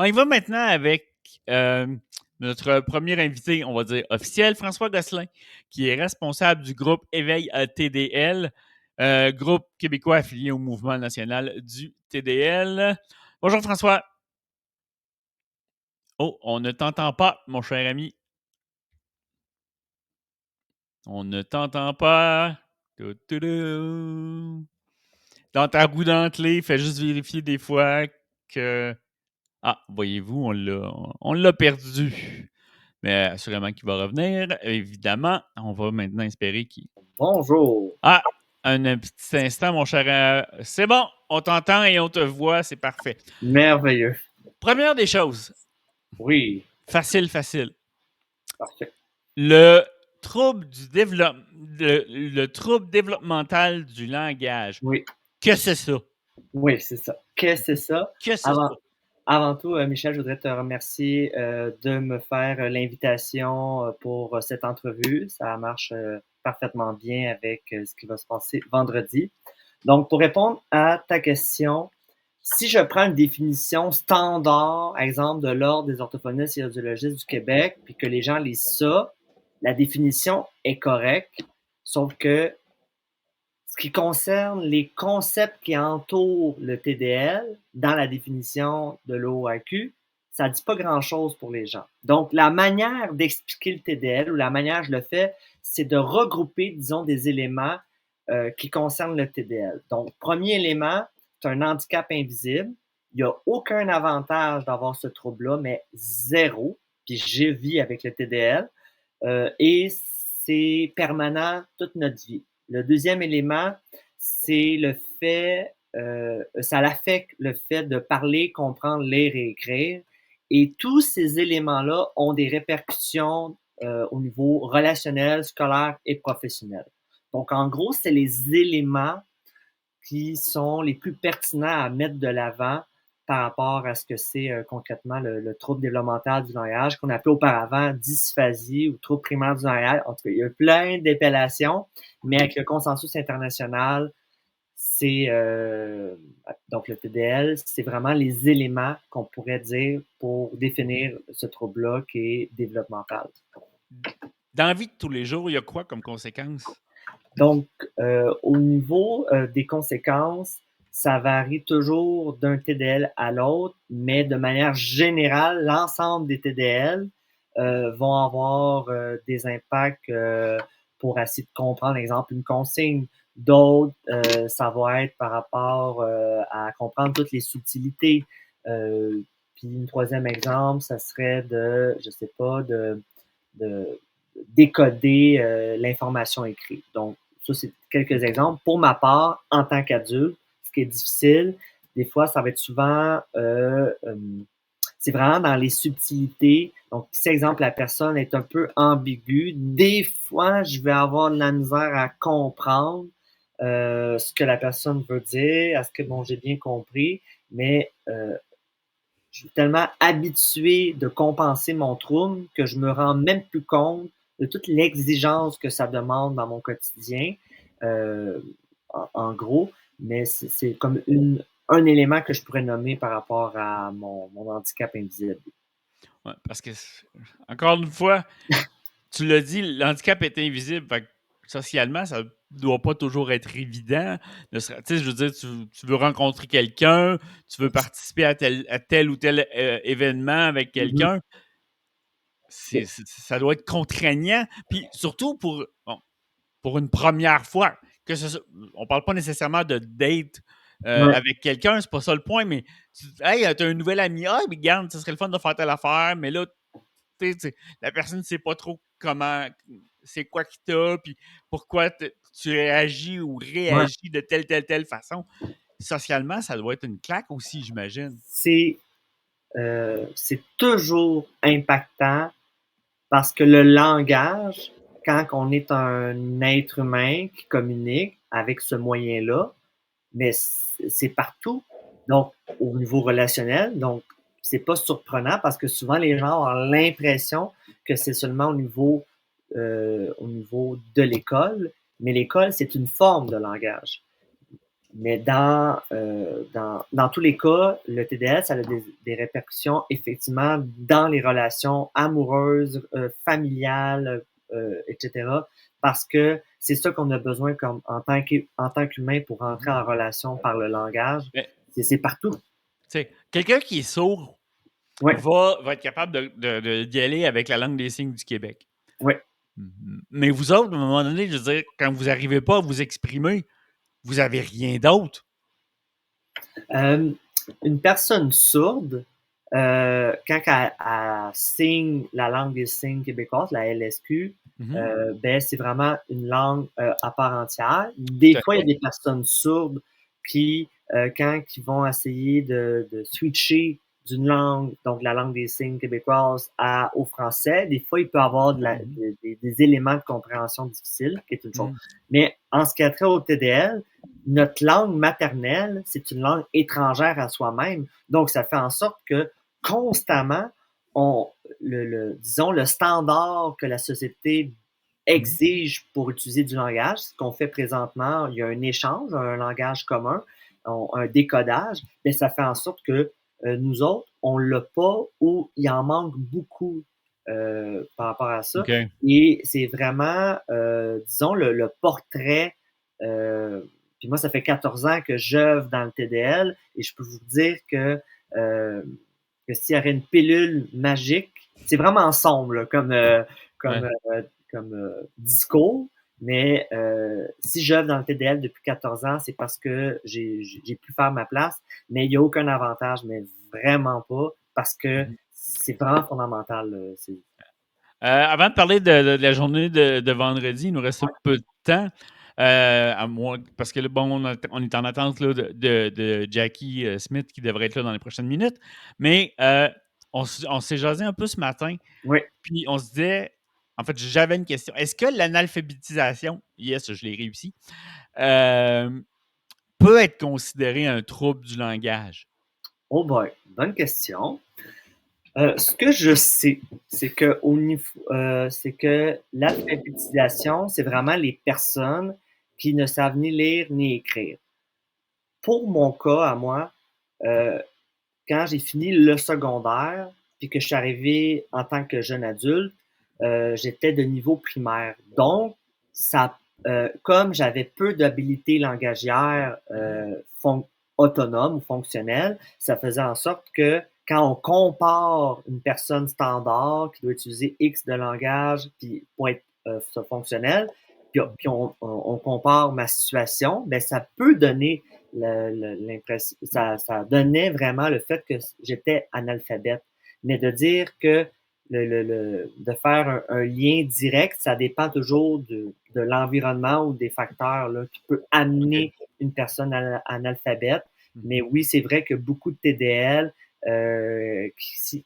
On y va maintenant avec euh, notre premier invité, on va dire officiel, François Gosselin, qui est responsable du groupe Éveil à TDL, groupe québécois affilié au mouvement national du TDL. Bonjour François. Oh, on ne t'entend pas, mon cher ami. On ne t'entend pas. Dans ta roue dentelée, fais juste vérifier des fois que... Ah, voyez-vous, on l'a perdu. Mais assurément qu'il va revenir. Évidemment, on va maintenant espérer qu'il... Bonjour. Ah, un petit instant, mon cher. C'est bon, on t'entend et on te voit, c'est parfait. Merveilleux. Première des choses, Oui, facile. parfait. Le trouble du développement, le trouble développemental du langage. Oui, Que c'est ça? oui, c'est ça. Qu'est-ce que c'est ça? Que c'est Avant, ça? avant tout, Michel, je voudrais te remercier de me faire l'invitation pour cette entrevue. Ça marche parfaitement bien avec ce qui va se passer vendredi. Donc, pour répondre à ta question, si je prends une définition standard, exemple de l'Ordre des orthophonistes et audiologistes du Québec, puis que les gens lisent ça, la définition est correcte, sauf que ce qui concerne les concepts qui entourent le TDL dans la définition de l'OAQ, ça ne dit pas grand-chose pour les gens. Donc, la manière d'expliquer le TDL ou la manière que je le fais, c'est de regrouper, disons, des éléments qui concernent le TDL. Donc, premier élément, c'est un handicap invisible. Il n'y a aucun avantage d'avoir ce trouble-là, mais zéro. Puis, je vis avec le TDL. Et c'est permanent toute notre vie. Le deuxième élément, c'est le fait, ça affecte le fait de parler, comprendre, lire et écrire. Et tous ces éléments-là ont des répercussions au niveau relationnel, scolaire et professionnel. Donc, en gros, c'est les éléments qui sont les plus pertinents à mettre de l'avant par rapport à ce que c'est concrètement le trouble développemental du langage, qu'on appelait auparavant dysphasie ou trouble primaire du langage. En tout cas, il y a plein d'appellations, mais avec le consensus international, c'est donc le TDL, c'est vraiment les éléments qu'on pourrait dire pour définir ce trouble-là qui est développemental. Dans la vie de tous les jours, il y a quoi comme conséquence? Donc, au niveau des conséquences, ça varie toujours d'un TDL à l'autre, mais de manière générale, l'ensemble des TDL vont avoir des impacts pour essayer de comprendre, par exemple, une consigne. D'autres, ça va être par rapport à comprendre toutes les subtilités. Puis, un troisième exemple, ça serait je sais pas, de décoder l'information écrite. Donc, ça, c'est quelques exemples. Pour ma part, en tant qu'adulte, ce qui est difficile, des fois, ça va être souvent, c'est vraiment dans les subtilités. Donc, si, exemple, la personne est un peu ambiguë, des fois, je vais avoir de la misère à comprendre ce que la personne veut dire, est-ce que, bon, j'ai bien compris, mais je suis tellement habitué de compenser mon trouble que je me rends même plus compte de toute l'exigence que ça demande dans mon quotidien, euh, en gros, mais c'est comme un élément que je pourrais nommer par rapport à mon handicap invisible. Ouais, parce que, encore une fois, tu l'as dit, l'handicap est invisible. Fait que socialement, ça ne doit pas toujours être évident. Tu sais, je veux dire, tu veux rencontrer quelqu'un, tu veux participer à tel ou tel événement avec Mhm. quelqu'un. Ça doit être contraignant. Puis surtout bon, pour une première fois. On parle pas nécessairement de date Ouais, avec quelqu'un, c'est pas ça le point, mais hey, t'as un nouvel ami, ah, mais regarde, ce serait le fun de faire telle affaire, mais là, la personne ne sait pas trop comment, c'est quoi qui t'a, puis pourquoi tu réagis ou ouais. réagis de telle façon. Socialement, ça doit être une claque aussi, j'imagine. C'est toujours impactant parce que le langage, quand on est un être humain qui communique avec ce moyen-là, mais c'est partout. Donc, au niveau relationnel, donc, c'est pas surprenant parce que souvent les gens ont l'impression que c'est seulement au niveau de l'école, mais l'école, c'est une forme de langage. Mais dans tous les cas, le TDL, ça a des répercussions effectivement dans les relations amoureuses, familiales, etc. Parce que c'est ça qu'on a besoin comme en tant qu'humain pour entrer Mhm. en relation par le langage. Mais, C'est partout. quelqu'un qui est sourd Oui, va être capable d'y aller avec la langue des signes du Québec. oui. Mais vous autres, à un moment donné, je veux dire, quand vous n'arrivez pas à vous exprimer, vous n'avez rien d'autre. Euh, une personne sourde, quand elle signe la langue des signes québécoise, la LSQ, Mhm. ben, c'est vraiment une langue à part entière. Des Tout à fois, il y a fait. des personnes sourdes qui, quand ils vont essayer de switcher d'une langue, donc la langue des signes québécoise, au français, des fois, il peut y avoir Mhm. des éléments de compréhension difficiles, qui est une chose. Mhm. Mais en ce qui a trait au TDL, notre langue maternelle, c'est une langue étrangère à soi-même. Donc, ça fait en sorte que constamment, on, disons, le standard que la société Mhm. exige pour utiliser du langage, ce qu'on fait présentement, il y a un échange, un langage commun, un décodage, mais ça fait en sorte que nous autres, on l'a pas ou il en manque beaucoup par rapport à ça. OK. Et c'est vraiment, disons, le portrait. euh, Puis moi, ça fait 14 ans que j'œuvre dans le TDL et je peux vous dire euh, que s'il y avait une pilule magique, c'est vraiment sombre là, comme, Ouais. discours, mais si j'œuvre dans le TDL depuis 14 ans, c'est parce que j'ai pu faire ma place, mais il n'y a aucun avantage, mais vraiment pas, parce que Mhm. c'est vraiment fondamental. Avant de parler de la journée de vendredi, il nous reste Ouais, peu de temps. À moi, parce que là, bon, on est en attente là, de Jackie Smith qui devrait être là dans les prochaines minutes. Mais on s'est jasé un peu ce matin, ouais. puis on se disait, en fait, j'avais une question. Est-ce que l'analphabétisation, yes, je l'ai réussi, euh, peut être considérée un trouble du langage? Oh boy, bonne question. Ce que je sais, c'est que au niveau, c'est que l'alphabétisation, c'est vraiment les personnes qui ne savent ni lire ni écrire. Pour mon cas, à moi, euh, quand j'ai fini le secondaire, puis que je suis arrivé en tant que jeune adulte, j'étais de niveau primaire. Donc, ça, comme j'avais peu d'habilité langagière Mhm. autonome ou fonctionnelle, ça faisait en sorte que quand on compare une personne standard qui doit utiliser X de langage puis pour être fonctionnel, puis on compare ma situation, ben ça peut donner l'impression, ça donnait vraiment le fait que j'étais analphabète. Mais de dire que de faire un lien direct, ça dépend toujours de l'environnement ou des facteurs là, qui peut OK. amener une personne analphabète. Mais Mhm. oui, c'est vrai que beaucoup de TDL,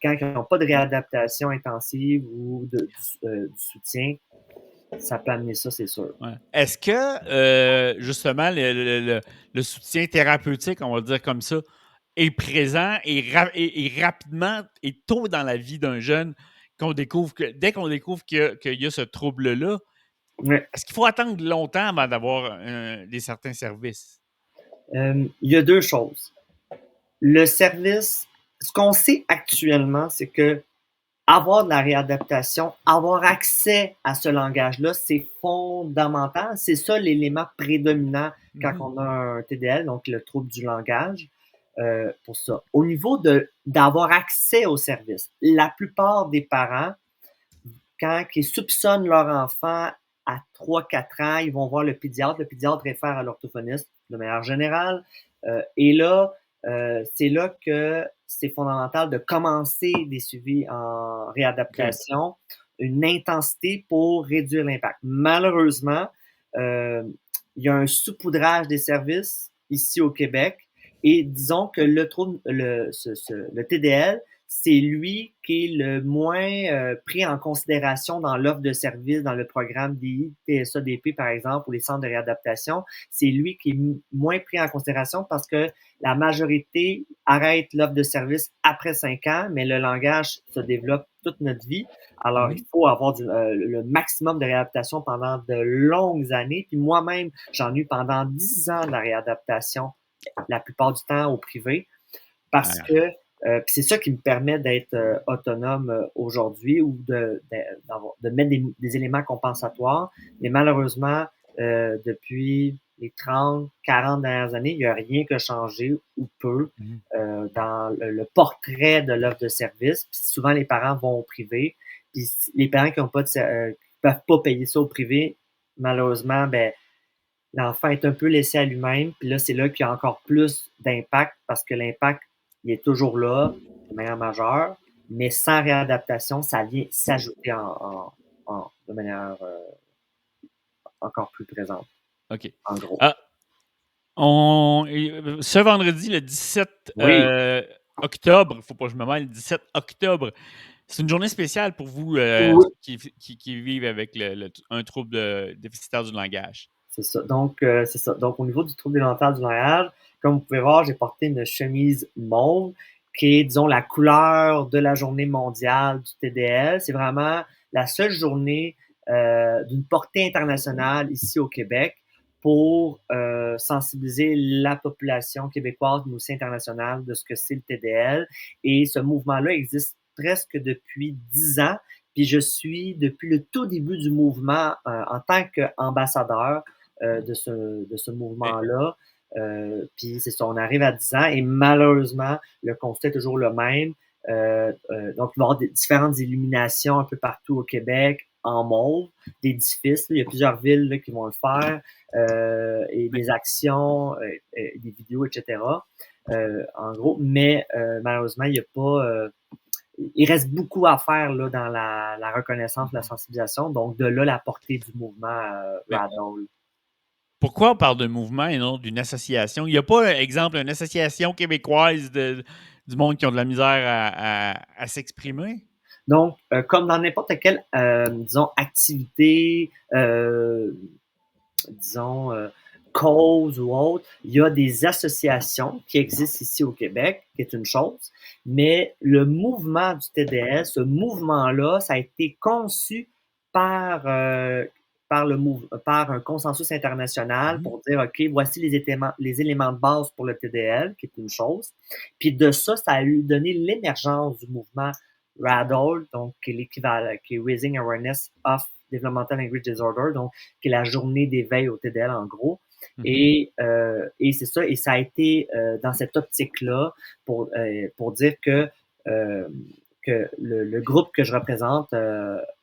quand ils n'ont pas de réadaptation intensive ou du soutien, ça peut amener ça, c'est sûr. Ouais. Est-ce que, justement, le soutien thérapeutique, on va dire comme ça, est présent et rapidement et tôt dans la vie d'un jeune dès qu'on découvre qu'il y a ce trouble-là, Ouais. est-ce qu'il faut attendre longtemps avant d'avoir des certains services? Il y a deux choses. Le service, ce qu'on sait actuellement, c'est que avoir de la réadaptation, avoir accès à ce langage-là, c'est fondamental. C'est ça l'élément prédominant quand Mhm. on a un TDL, donc le trouble du langage, pour ça. Au niveau d'avoir accès au service, la plupart des parents, quand ils soupçonnent leur enfant à 3 4 ans, ils vont voir le pédiatre réfère à l'orthophoniste de manière générale. Et là, c'est là que c'est fondamental de commencer des suivis en OK. réadaptation, une intensité pour réduire l'impact. Malheureusement, euh, il y a un saupoudrage des services ici au Québec et disons que le TDL, c'est lui qui est le moins pris en considération dans l'offre de services, dans le programme DI, TSADP, par exemple, ou les centres de réadaptation. C'est lui qui est moins pris en considération parce que la majorité arrête l'offre de service après 5 ans, mais le langage se développe toute notre vie. Alors, il Mhm. faut avoir le maximum de réadaptation pendant de longues années. Puis moi-même, j'en ai eu pendant 10 ans de la réadaptation, la plupart du temps au privé, parce Ah, que puis c'est ça qui me permet d'être autonome aujourd'hui ou de mettre des éléments compensatoires. Mais malheureusement, depuis les 30, 40 dernières années, il n'y a rien qui a changé ou peu mhm. dans le portrait de l'offre de service. Puis souvent, les parents vont au privé. Puis les parents qui ont pas qui peuvent pas payer ça au privé, malheureusement, ben, l'enfant est un peu laissé à lui-même. Puis là, c'est là qu'il y a encore plus d'impact parce que l'impact, il est toujours là, de manière majeure, mais sans réadaptation, ça vient s'ajouter de manière encore plus présente, OK. en gros. Ah, ce vendredi, le 17 Oui, octobre, il ne faut pas que je me mêle, le 17 octobre, c'est une journée spéciale pour vous oui, qui vivent avec un trouble déficitaire du langage. c'est ça. Donc, c'est ça. Donc, au niveau du trouble alimentaire du langage, comme vous pouvez voir, j'ai porté une chemise mauve qui est, disons, la couleur de la journée mondiale du TDL. C'est vraiment la seule journée d'une portée internationale ici au Québec pour sensibiliser la population québécoise, mais aussi internationale, de ce que c'est le TDL. Et ce mouvement-là existe presque depuis 10 ans. Puis je suis depuis le tout début du mouvement en tant qu'ambassadeur de ce OK. mouvement-là. Puis c'est ça, on arrive à 10 ans et malheureusement, le constat est toujours le même. Donc, il va y avoir différentes illuminations un peu partout au Québec en mauve, d'édifices. Il y a plusieurs villes là, qui vont le faire, et Mais des actions, des vidéos, etc. En gros, mais malheureusement, il n'y a pas. Il reste beaucoup à faire là, dans la reconnaissance, la sensibilisation. Donc, de là, la portée du mouvement mais Radol. pourquoi on parle de mouvement et non d'une association? Il n'y a pas, exemple, une association québécoise du monde qui ont de la misère à s'exprimer? Donc, comme dans n'importe quelle, disons, activité, disons, cause ou autre, il y a des associations qui existent ici au Québec, qui est une chose, mais le mouvement du TDS, ce mouvement-là, ça a été conçu par, par un consensus international Mhm. pour dire, OK, voici les éléments de base pour le TDL, qui est une chose. Puis de ça, ça a eu donné l'émergence du mouvement RADOL, donc qui est l'équivalent, qui est Raising Awareness of Developmental Language Disorder, donc qui est la journée d'éveil au TDL en gros. Mhm. Et c'est ça, et ça a été dans cette optique-là pour dire euh, que le groupe que je représente,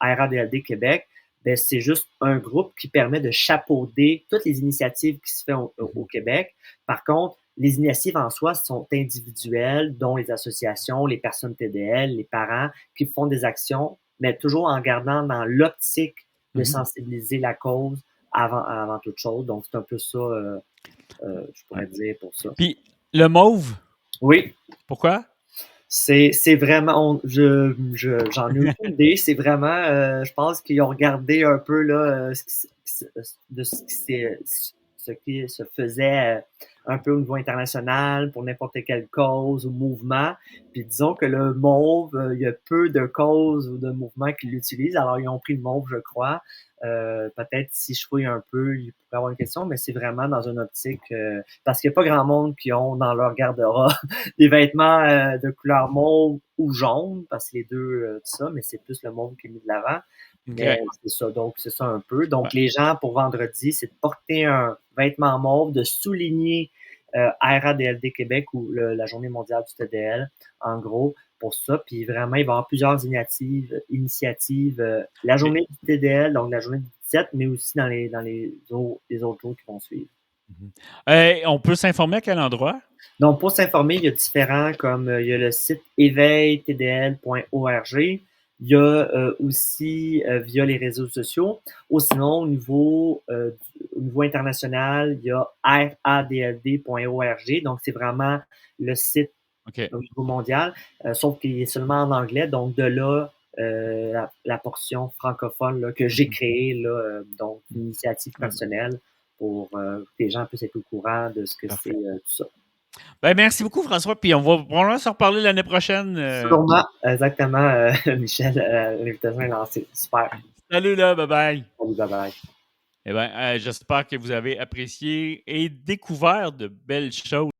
RADLD Québec, ben, c'est juste un groupe qui permet de chapeauder toutes les initiatives qui se font au Mhm. Québec. Par contre, les initiatives en soi sont individuelles, dont les associations, les personnes TDL, les parents qui font des actions, mais toujours en gardant dans l'optique de Mhm. sensibiliser la cause avant toute chose. Donc, c'est un peu ça, je Ouais. pourrais dire pour ça. Puis le mauve, Oui, pourquoi? c'est vraiment, j'en ai aucune idée. C'est vraiment, je pense qu'ils ont regardé un peu là, de ce qui se faisait un peu au niveau international pour n'importe quelle cause ou mouvement. Puis disons que le mauve, il y a peu de causes ou de mouvements qui l'utilisent. Alors ils ont pris le mauve, je crois. Peut-être si je fouille un peu, il pourrait y avoir une question, mais c'est vraiment dans une optique parce qu'il n'y a pas grand monde qui ont dans leur garde-robe des vêtements de couleur mauve ou jaune, parce que les deux, tout ça, mais c'est plus le mauve qui est mis de l'avant. Mais OK. c'est ça, donc c'est ça un peu. Ouais. Donc les gens, pour vendredi, c'est de porter un vêtement mauve, de souligner RADLD Québec ou la Journée mondiale du TDL, en gros, pour ça. Puis vraiment, il va y avoir plusieurs initiatives la OK. journée du TDL, donc la journée du 17, mais aussi les autres jours qui vont suivre. Mhm. On peut s'informer à quel endroit? Donc, pour s'informer, il y a différents, comme il y a le site éveiltdl.org. Il y a aussi via les réseaux sociaux. Ou sinon, au niveau international, il y a radld.org. Donc, c'est vraiment le site OK. au niveau mondial, sauf qu'il est seulement en anglais. Donc, de là, la portion francophone là, que j'ai Mhm. créée, là, donc une initiative Ouais, ben, personnelle pour que les gens puissent être au courant de ce que c'est parfait. tout ça. Ben, merci beaucoup, François. Puis on va probablement se reparler l'année prochaine. Sûrement, exactement, Michel, l'invitation est lancée. Super. Salut là, bye bye. Salut, bye bye. Eh bien, j'espère que vous avez apprécié et découvert de belles choses.